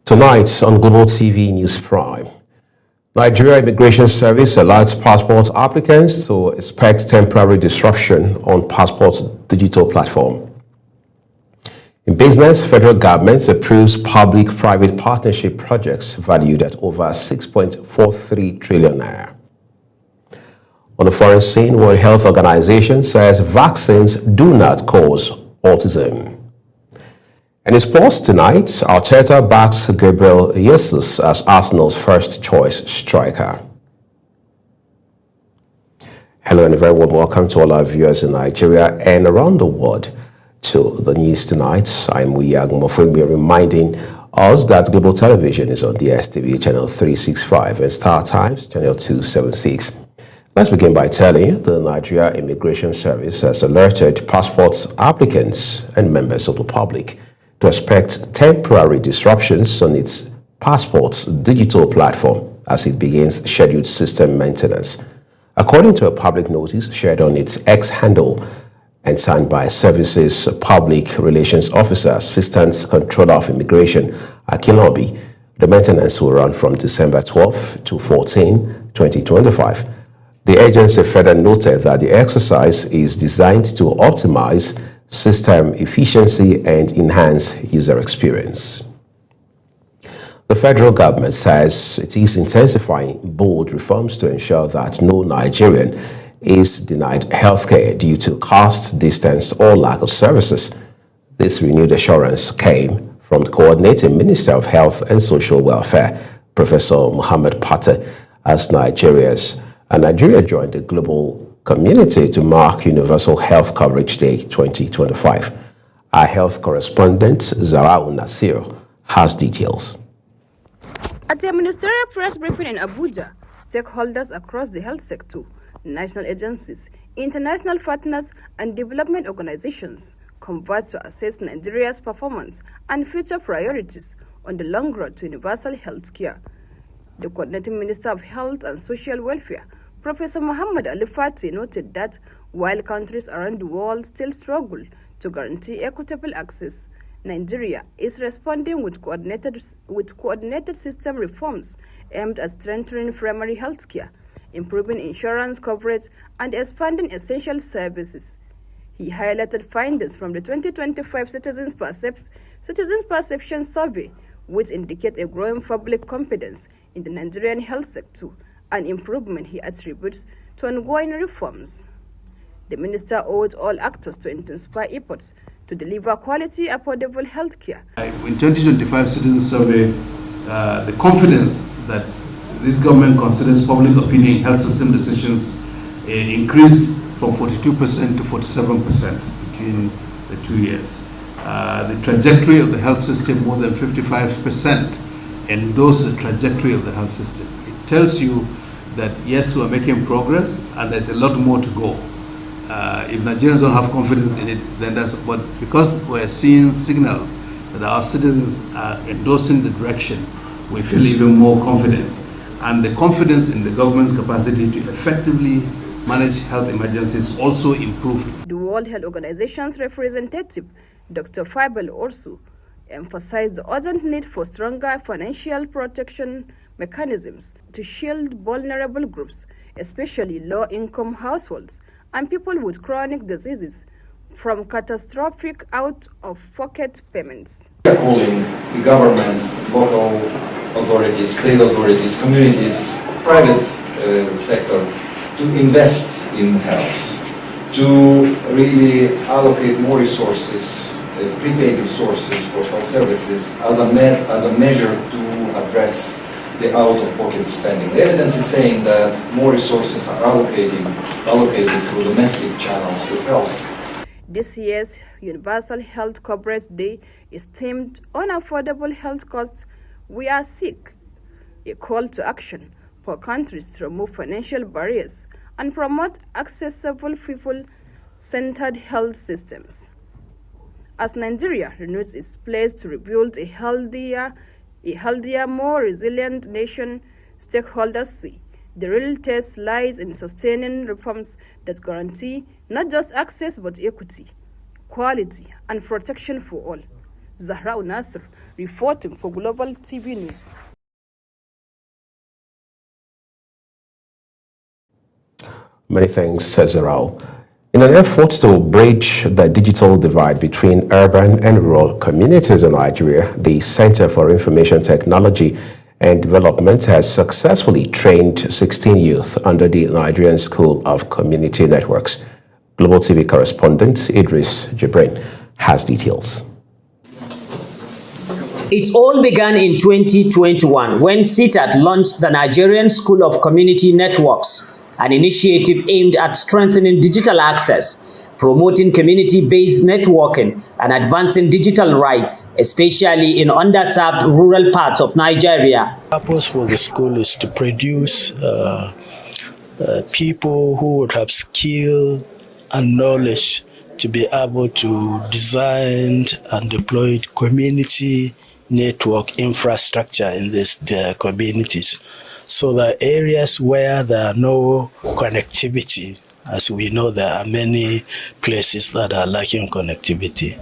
Tonight on Global TV News Prime, Nigeria Immigration Service alerts passport applicants to expect temporary disruption on passport digital platform. In business, federal government approves public-private partnership projects valued at over 6.43 trillion naira. On the foreign scene, World Health Organization says vaccines do not cause autism. And in sports tonight, Arteta backs Gabriel Jesus as Arsenal's first choice striker. Hello and a very warm welcome to all our viewers in Nigeria and around the world to the news tonight. I'm Uyag Mofumi, reminding us that Global Television is on DSTV channel 365 and Star Times channel 276. Let's begin by telling you the Nigeria Immigration Service has alerted passport applicants and members of the public to expect temporary disruptions on its passport's digital platform as it begins scheduled system maintenance. According to a public notice shared on its X handle and signed by Services Public Relations Officer, Assistant Controller of Immigration, Akilobi, the maintenance will run from December 12 to 14, 2025. The agency further noted that the exercise is designed to optimize system efficiency and enhance user experience. The federal government says it is intensifying bold reforms to ensure that no Nigerian is denied healthcare due to cost, distance, or lack of services. This renewed assurance came from the coordinating Minister of Health and Social Welfare, Professor Muhammad Pate, as Nigeria joined the global community to mark Universal Health Coverage Day 2025. Our health correspondent, Zarau Nasir, has details. At a ministerial press briefing in Abuja, stakeholders across the health sector, national agencies, international partners, and development organizations converged to assess Nigeria's performance and future priorities on the long road to universal health care. The coordinating Minister of Health and Social Welfare, Professor Muhammad Ali Fati, noted that while countries around the world still struggle to guarantee equitable access, Nigeria is responding with coordinated system reforms aimed at strengthening primary health care, improving insurance coverage, and expanding essential services. He highlighted findings from the 2025 Citizens Perception Survey, which indicate a growing public confidence in the Nigerian health sector, an improvement he attributes to ongoing reforms. The minister urged all actors to intensify efforts to deliver quality, affordable health care. In 2025 Citizens Survey, the confidence that this government considers public opinion in health system decisions increased from 42% to 47% between the 2 years. The trajectory of the health system, more than 55% endorse the trajectory of the health system. It tells you that yes, we are making progress and there's a lot more to go. If Nigerians don't have confidence in it, then that's what, because we're seeing signal that our citizens are endorsing the direction, we feel even more confident. And the confidence in the government's capacity to effectively manage health emergencies also improved. The World Health Organization's representative, Dr. Faibal Orsu, emphasized the urgent need for stronger financial protection mechanisms to shield vulnerable groups, especially low-income households and people with chronic diseases, from catastrophic out-of-pocket payments. We are calling the governments, local authorities, state authorities, communities, private sector to invest in health, to really allocate more resources, prepaid resources for health services as a measure to address the out-of-pocket spending. The evidence is saying that more resources are allocated through domestic channels to health. This year's Universal Health Coverage Day is themed on affordable health costs. We are sick, a call to action for countries to remove financial barriers and promote accessible, people-centered health systems. As Nigeria renews its pledge to rebuild a healthier, more resilient nation, stakeholders see the real test lies in sustaining reforms that guarantee not just access but equity, quality, and protection for all. Zahra Nasr, reporting for Global TV News. Many thanks, Cesarao. In an effort to bridge the digital divide between urban and rural communities in Nigeria, the Center for Information Technology and Development has successfully trained 16 youth under the Nigerian School of Community Networks. Global TV correspondent Idris Jibrin has details. It all began in 2021 when CTAD launched the Nigerian School of Community Networks, an initiative aimed at strengthening digital access, promoting community-based networking, and advancing digital rights, especially in underserved rural parts of Nigeria. The purpose for the school is to produce people who would have skill and knowledge to be able to design and deploy community network infrastructure in their communities. So the areas where there are no connectivity, as we know there are many places that are lacking connectivity,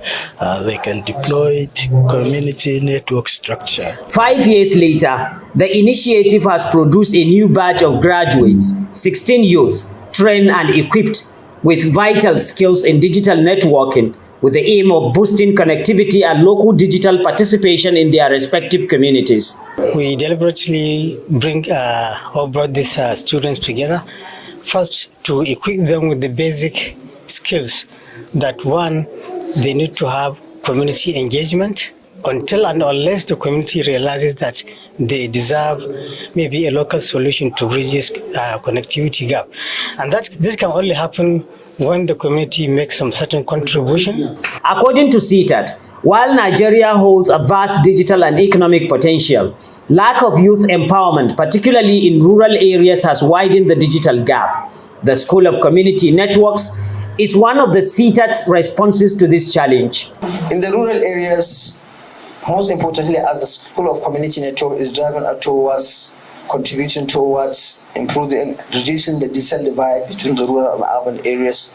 they can deploy community network structure. 5 years later, the initiative has produced a new batch of graduates, 16 youth, trained and equipped with vital skills in digital networking, with the aim of boosting connectivity and local digital participation in their respective communities. We deliberately brought these students together, first to equip them with the basic skills that, one, they need to have community engagement until and unless the community realizes that they deserve maybe a local solution to bridge this connectivity gap. And this can only happen when the community makes some certain contribution. According to CTAD, while Nigeria holds a vast digital and economic potential, lack of youth empowerment, particularly in rural areas, has widened the digital gap. The School of Community Networks is one of the CTAD's responses to this challenge. In the rural areas, most importantly, as the School of Community Network is driving towards contributing towards improving, reducing the digital divide between the rural and urban areas.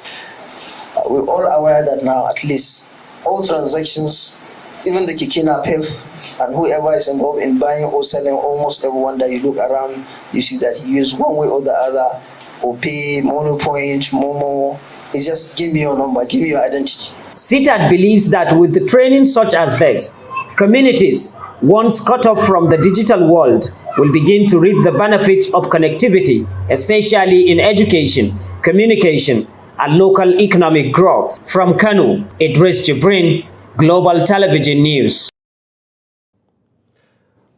We're all aware that now at least all transactions, even the Kikina PEF and whoever is involved in buying or selling, almost everyone that you look around, you see that he uses one way or the other, OP, Monopoint, Momo. It's just give me your number, give me your identity. CTAD believes that with the training such as this, communities, once cut off from the digital world, will begin to reap the benefits of connectivity, especially in education, communication, and local economic growth. From Kano, Idris Jibrin, Global Television News.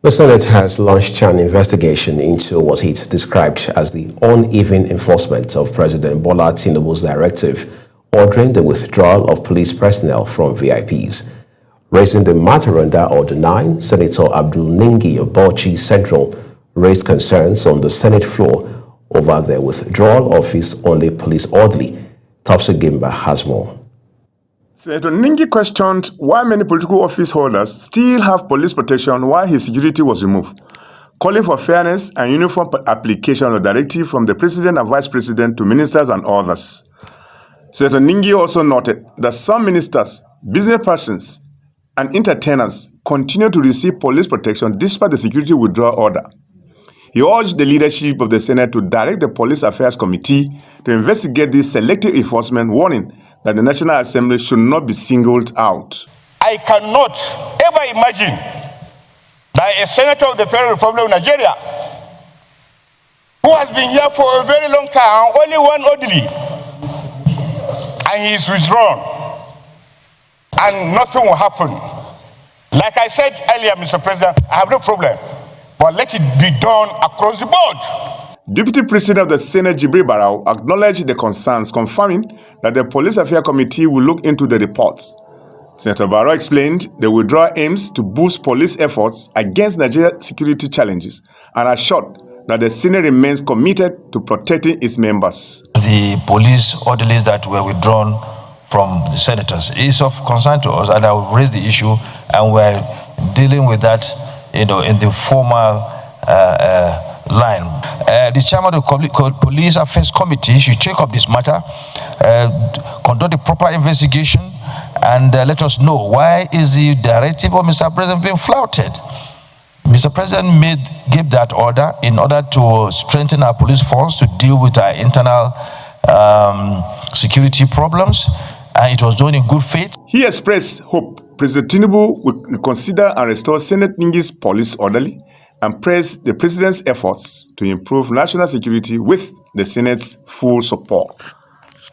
The Senate has launched an investigation into what it described as the uneven enforcement of President Bola Tinubu's directive ordering the withdrawal of police personnel from VIPs. Raising the matter under Order 9, Senator Abdul Ningi of Bauchi Central raised concerns on the Senate floor over the withdrawal of his only police orderly. Topsy Gimba has more. Senator Ningi questioned why many political office holders still have police protection while his security was removed, calling for fairness and uniform application of the directive from the president and vice president to ministers and others. Senator Ningi also noted that some ministers, business persons, and entertainers continue to receive police protection despite the security withdrawal order. He urged the leadership of the Senate to direct the Police Affairs Committee to investigate this selective enforcement, warning that the National Assembly should not be singled out. I cannot ever imagine that a senator of the Federal Republic of Nigeria, who has been here for a very long time, only one orderly, and he is withdrawn, and nothing will happen. Like I said earlier, Mr. President, I have no problem, but let it be done across the board. Deputy President of the Senate, Jibril Barau, acknowledged the concerns, confirming that the Police Affairs Committee will look into the reports. Senator Barau explained the withdrawal aims to boost police efforts against Nigeria's security challenges and assured that the Senate remains committed to protecting its members. The police orderlies that were withdrawn from the senators is of concern to us, and I will raise the issue, and we're dealing with that, in the formal line. The chairman of the Police Affairs Committee should check up this matter, conduct a proper investigation, and let us know why is the directive of Mr. President being flouted. Mr. President gave that order in order to strengthen our police force to deal with our internal security problems, and it was done in good faith. He expressed hope President Tinubu would consider and restore Senate Ningi's police orderly and praised the president's efforts to improve national security with the Senate's full support.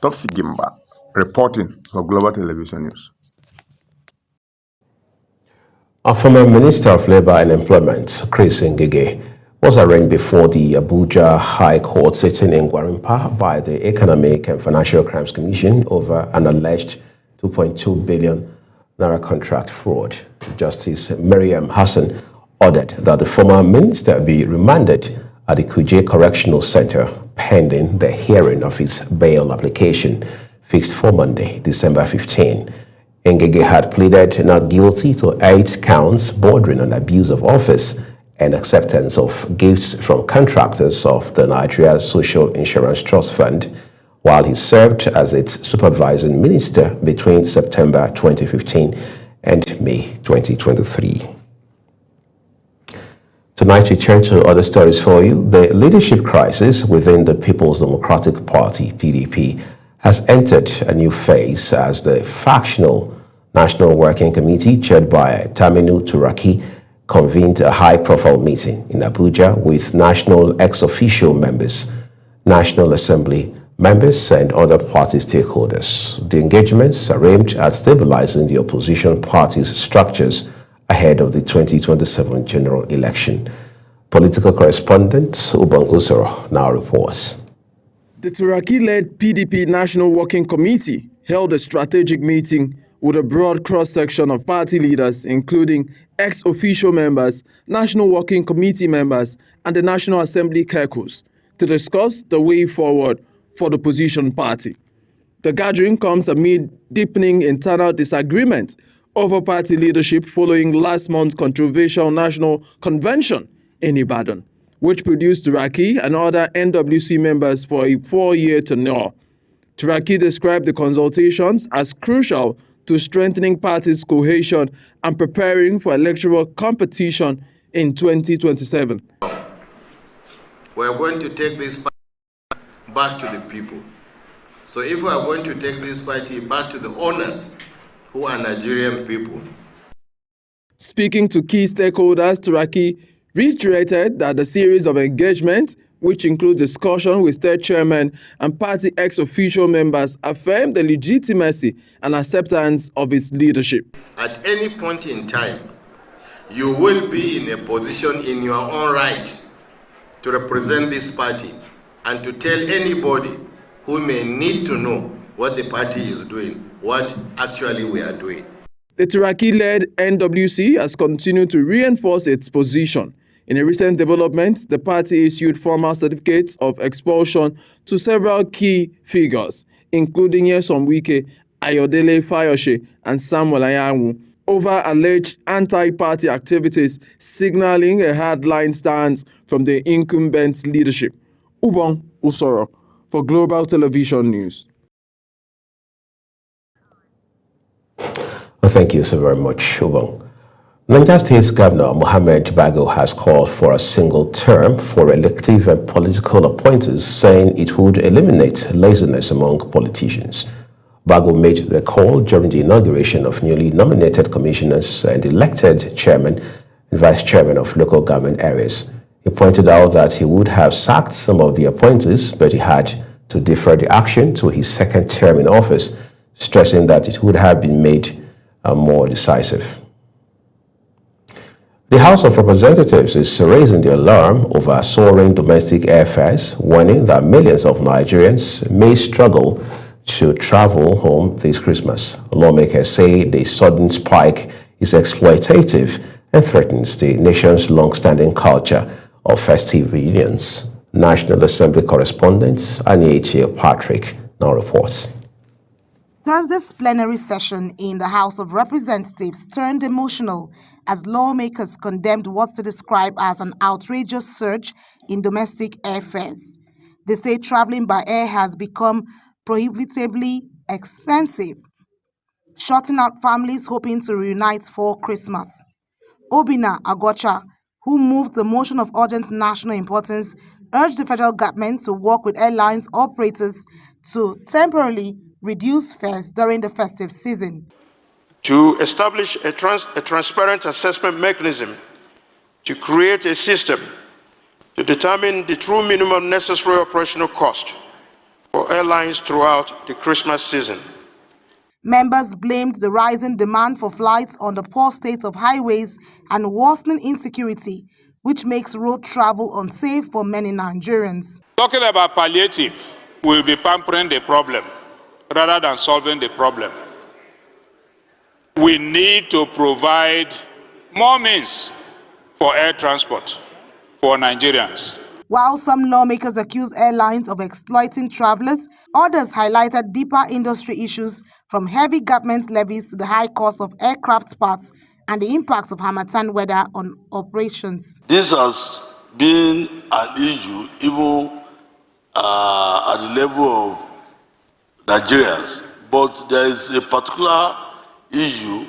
Topsy Gimba, reporting for Global Television News. A former Minister of Labour and Employment, Chris Ngige, was arraigned before the Abuja High Court sitting in Gwarinpa by the Economic and Financial Crimes Commission over an alleged 2.2 billion naira contract fraud. Justice Mariam Hassan ordered that the former minister be remanded at the Kuje Correctional Center pending the hearing of his bail application fixed for Monday, December 15. Ngige had pleaded not guilty to 8 counts bordering on abuse of office and acceptance of gifts from contractors of the Nigeria Social Insurance Trust Fund, while he served as its supervising minister between September 2015 and May 2023. Tonight we turn to other stories for you. The leadership crisis within the People's Democratic Party, PDP, has entered a new phase as the factional National Working Committee, chaired by Taminu Turaki, convened a high-profile meeting in Abuja with national ex-officio members, National Assembly members, and other party stakeholders. The engagements are aimed at stabilizing the opposition party's structures ahead of the 2027 general election. Political correspondent Ubang Usoro now reports. The Turaki-led PDP National Working Committee held a strategic meeting with a broad cross-section of party leaders, including ex-official members, National Working Committee members, and the National Assembly caucus, to discuss the way forward for the opposition party. The gathering comes amid deepening internal disagreement over party leadership following last month's controversial national convention in Ibadan, which produced Turaki and other NWC members for a 4-year tenure. Turaki described the consultations as crucial to strengthening party's cohesion and preparing for electoral competition in 2027. We are going to take this party back to the people. So if we are going to take this party back to the owners, who are Nigerian people. Speaking to key stakeholders, Turaki reiterated that the series of engagements, which include discussion with state chairman and party ex-official members, affirmed the legitimacy and acceptance of his leadership. At any point in time, you will be in a position in your own right to represent this party and to tell anybody who may need to know what the party is doing, what actually we are doing. The Turaki-led NWC has continued to reinforce its position. In a recent development, the party issued formal certificates of expulsion to several key figures, including Nyesom Wike, Ayodele Fayose, and Samuel Anyanwu, over alleged anti-party activities, signaling a hardline stance from the incumbent leadership. Ubang Usoro for Global Television News. Well, thank you so very much, Ubang. Niger State Governor Mohammed Bago has called for a single term for elective and political appointees, saying it would eliminate laziness among politicians. Bago made the call during the inauguration of newly nominated commissioners and elected chairman and vice chairman of local government areas. He pointed out that he would have sacked some of the appointees, but he had to defer the action to his second term in office, stressing that it would have been made more decisive. The House of Representatives is raising the alarm over soaring domestic airfares, warning that millions of Nigerians may struggle to travel home this Christmas. Lawmakers say the sudden spike is exploitative and threatens the nation's long-standing culture of festive reunions. National Assembly correspondent Anieche Patrick now reports. Thursday's plenary session in the House of Representatives turned emotional as lawmakers condemned what they describe as an outrageous surge in domestic airfares. They say traveling by air has become prohibitively expensive. shutting out families hoping to reunite for Christmas. Obinna Agocha, who moved the motion of urgent national importance, urged the federal government to work with airlines operators to temporarily reduce fares during the festive season. To establish a transparent assessment mechanism to create a system to determine the true minimum necessary operational cost for airlines throughout the Christmas season. Members blamed the rising demand for flights on the poor state of highways and worsening insecurity, which makes road travel unsafe for many Nigerians. Talking about palliative will be pampering the problem rather than solving the problem. We need to provide more means for air transport for Nigerians. While some lawmakers accuse airlines of exploiting travelers, others highlighted deeper industry issues from heavy government levies to the high cost of aircraft parts and the impacts of Harmattan weather on operations. This has been an issue even at the level of Nigerians, but there is a particular issue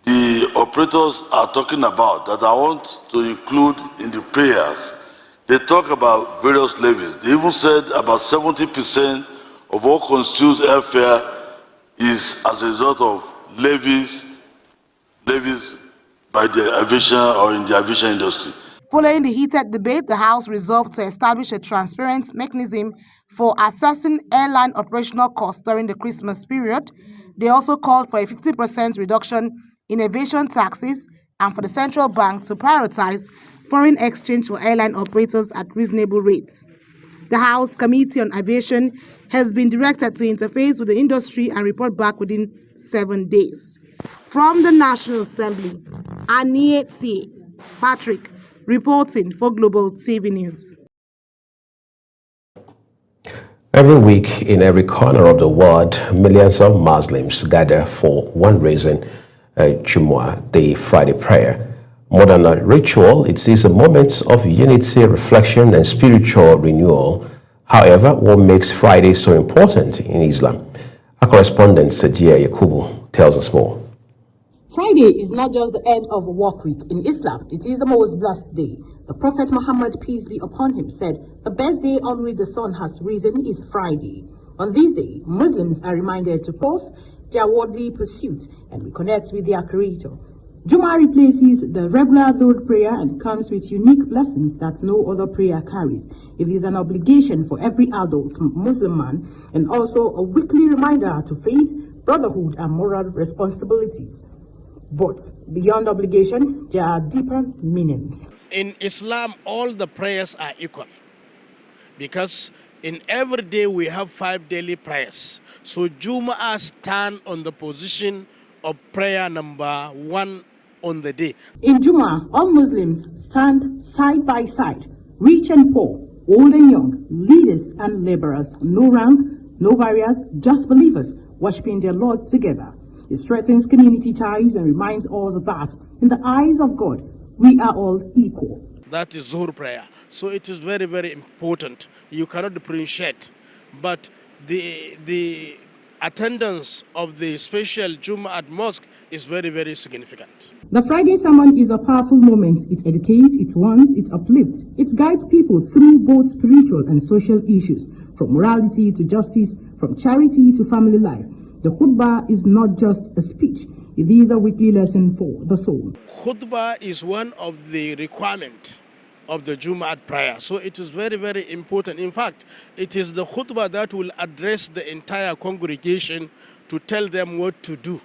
the operators are talking about that I want to include in the prayers. They talk about various levies. They even said about 70% of what constitutes airfare is as a result of levies by the aviation or in the aviation industry. Following the heated debate, the House resolved to establish a transparent mechanism for assessing airline operational costs during the Christmas period. They also called for a 50% reduction in aviation taxes and for the central bank to prioritize foreign exchange for airline operators at reasonable rates. The House Committee on Aviation has been directed to interface with the industry and report back within 7 days. From the National Assembly, Anieti Patrick reporting for Global TV News. Every week, in every corner of the world, millions of Muslims gather for one reason, Jumu'ah, the Friday prayer. More than a ritual, it is a moment of unity, reflection, and spiritual renewal. However, what makes Friday so important in Islam? Our correspondent, Sadia Yakubu, tells us more. Friday is not just the end of a work week. In Islam, it is the most blessed day. The Prophet Muhammad, peace be upon him, said, "The best day on which the sun has risen is Friday." On this day, Muslims are reminded to pause their worldly pursuits and reconnect with their Creator. Jumu'ah replaces the regular Dhuhr prayer and comes with unique blessings that no other prayer carries. It is an obligation for every adult Muslim man and also a weekly reminder to faith, brotherhood, and moral responsibilities. But beyond obligation, there are deeper meanings. In Islam, all the prayers are equal because in every day we have 5 daily prayers. So Jumu'ah stand on the position of prayer number 1 on the day. In Jumu'ah, all Muslims stand side by side, rich and poor, old and young, leaders and laborers, no rank, no barriers, just believers worshiping their Lord together. It strengthens community ties and reminds us that in the eyes of God, we are all equal. That is Zuhr prayer. So it is very, very important. You cannot differentiate. But the attendance of the special Jumu'ah at mosque is very, very significant. The Friday sermon is a powerful moment. It educates, it warns, it uplifts. It guides people through both spiritual and social issues, from morality to justice, from charity to family life. The khutbah is not just a speech. It is a weekly lesson for the soul. Khutbah is one of the requirements of the Jumu'ah prayer. So it is very, very important. In fact, it is the khutbah that will address the entire congregation to tell them what to do.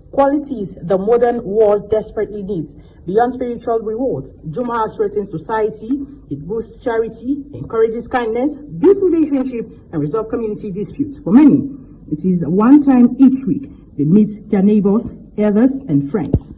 Qualities the modern world desperately needs. Beyond spiritual rewards, Jumu'ah strengthens society, it boosts charity, encourages kindness, builds relationship, and resolves community disputes. For many, it is one time each week they meet their neighbors, elders, and friends.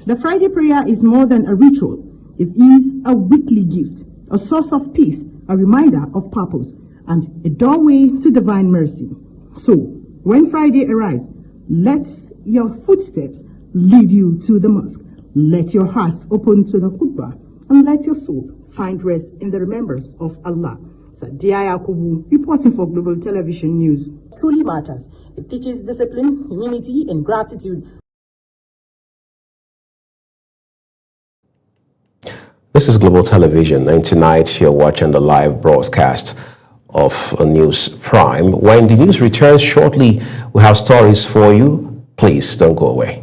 The Friday prayer is more than a ritual. It is a weekly gift, a source of peace, a reminder of purpose, and a doorway to divine mercy. So, when Friday arrives, let your footsteps lead you to the mosque. Let your hearts open to the khutbah, and let your soul find rest in the remembrance of Allah. Sadia Yakubu, reporting for Global Television News. Truly matters. It teaches discipline, humility, and gratitude. This is Global Television, and tonight you're watching the live broadcast of News Prime. When the news returns shortly, we have stories for you. Please don't go away.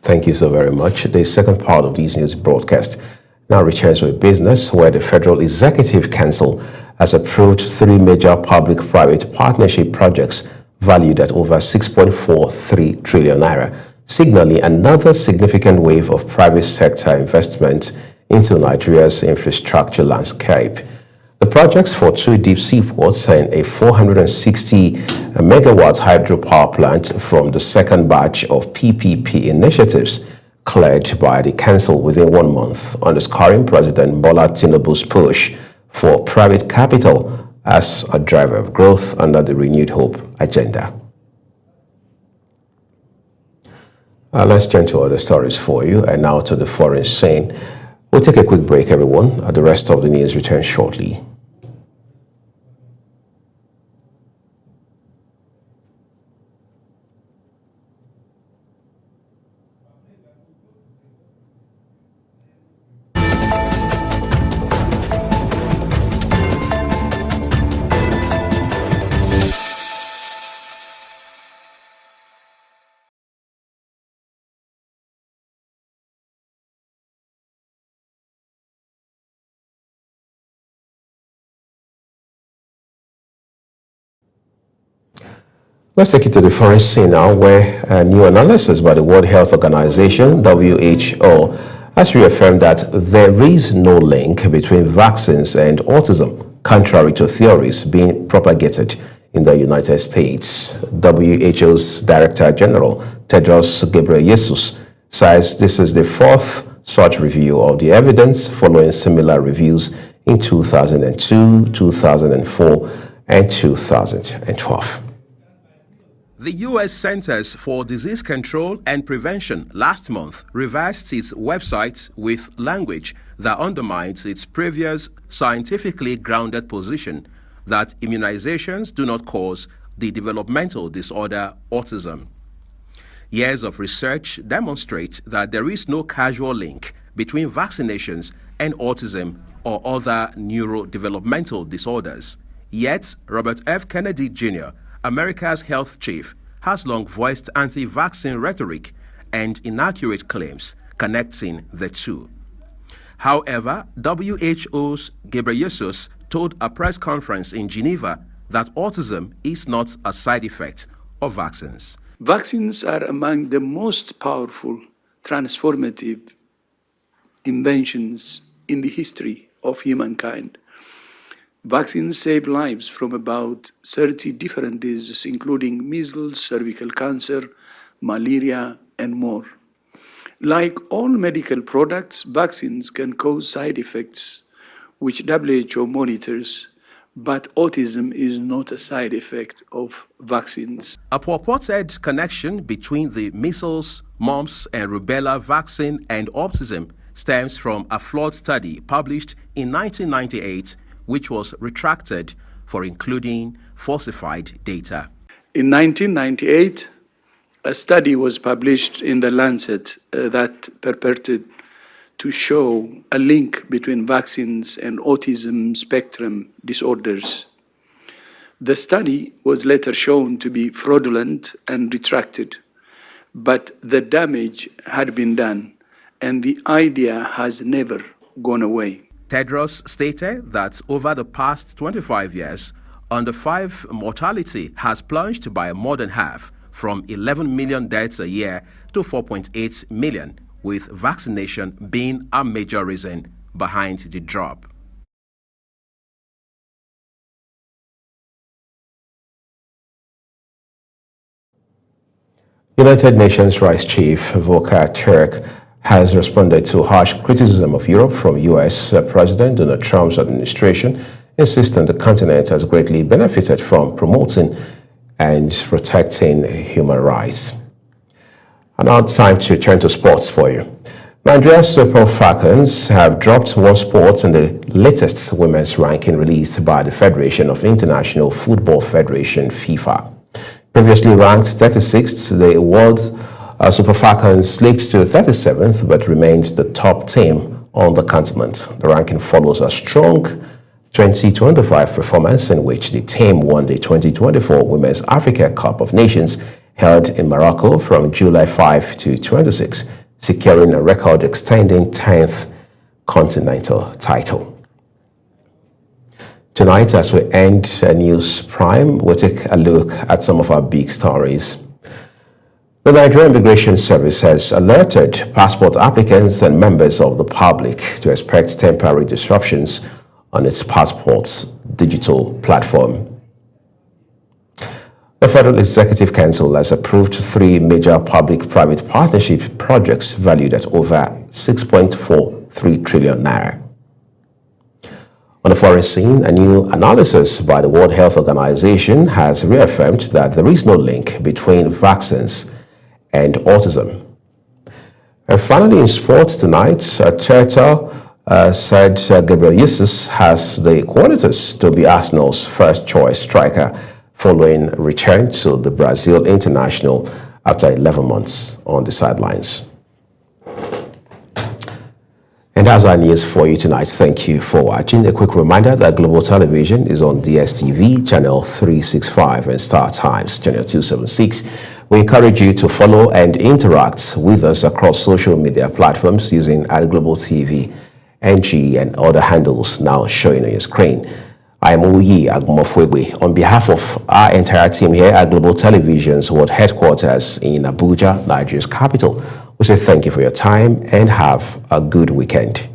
Thank you so very much. The second part of this news broadcast now returns with business, where the Federal Executive Council has approved 3 major public-private partnership projects valued at over 6.43 trillion naira, signaling another significant wave of private sector investment into Nigeria's infrastructure landscape. The projects for 2 deep sea ports and a 460 megawatt hydropower plant from the second batch of PPP initiatives cleared by the council within 1 month, underscoring President Bola Tinubu's push for private capital as a driver of growth under the Renewed Hope agenda. Let's turn to other stories for you, and now to the foreign scene. We'll take a quick break, everyone. The rest of the news returns shortly. Let's take it to the foreign scene now, where a new analysis by the World Health Organization, WHO, has reaffirmed that there is no link between vaccines and autism, contrary to theories being propagated in the United States. WHO's Director General, Tedros Ghebreyesus, says this is the 4th such review of the evidence following similar reviews in 2002, 2004, and 2012. The U.S. Centers for Disease Control and Prevention last month revised its website with language that undermines its previous scientifically grounded position that immunizations do not cause the developmental disorder autism. Years of research demonstrate that there is no causal link between vaccinations and autism or other neurodevelopmental disorders. Yet, Robert F. Kennedy Jr., America's health chief, has long voiced anti-vaccine rhetoric and inaccurate claims connecting the two. However, WHO's Ghebreyesus told a press conference in Geneva that autism is not a side effect of vaccines. Vaccines are among the most powerful, transformative inventions in the history of humankind. Vaccines save lives from about 30 different diseases, including measles, cervical cancer, malaria, and more. Like all medical products, vaccines can cause side effects, which WHO monitors, but autism is not a side effect of vaccines. A purported connection between the measles, mumps, and rubella vaccine and autism stems from a flawed study published in 1998, which was retracted for including falsified data. In 1998, a study was published in The Lancet that purported to show a link between vaccines and autism spectrum disorders. The study was later shown to be fraudulent and retracted, but the damage had been done, and the idea has never gone away. Tedros stated that over the past 25 years, under-5 mortality has plunged by more than half, from 11 million deaths a year to 4.8 million, with vaccination being a major reason behind the drop. United Nations Rights Chief Volker Turk has responded to harsh criticism of Europe from U.S. President Donald Trump's administration insisting the continent has greatly benefited from promoting and protecting human rights. And now it's time to turn to sports for you. Nigeria's Super Falcons have dropped one spot in the latest women's ranking released by the Federation of International Football Federation, FIFA. Previously ranked 36th, the World Super Falcons slipped to 37th but remained the top team on the continent. The ranking follows a strong 2025 performance in which the team won the 2024 Women's Africa Cup of Nations held in Morocco from July 5 to 26, securing a record-extending 10th continental title. Tonight, as we end News Prime, we'll take a look at some of our big stories. The Nigerian Immigration Service has alerted passport applicants and members of the public to expect temporary disruptions on its passport's digital platform. The Federal Executive Council has approved 3 major public-private partnership projects valued at over 6.43 trillion naira. On the foreign scene, a new analysis by the World Health Organization has reaffirmed that there is no link between vaccines and autism. And finally, in sports tonight, Arteta said Gabriel Jesus has the qualities to be Arsenal's first-choice striker following return to the Brazil international after 11 months on the sidelines. And that's our news for you tonight. Thank you for watching. A quick reminder that Global Television is on DSTV, channel 365, and Star Times, channel 276. We encourage you to follow and interact with us across social media platforms using @GlobalTV, NG, and other handles now showing on your screen. I am Uyi Agumofwegwe. On behalf of our entire team here at Global Television's world headquarters in Abuja, Nigeria's capital, we say thank you for your time and have a good weekend.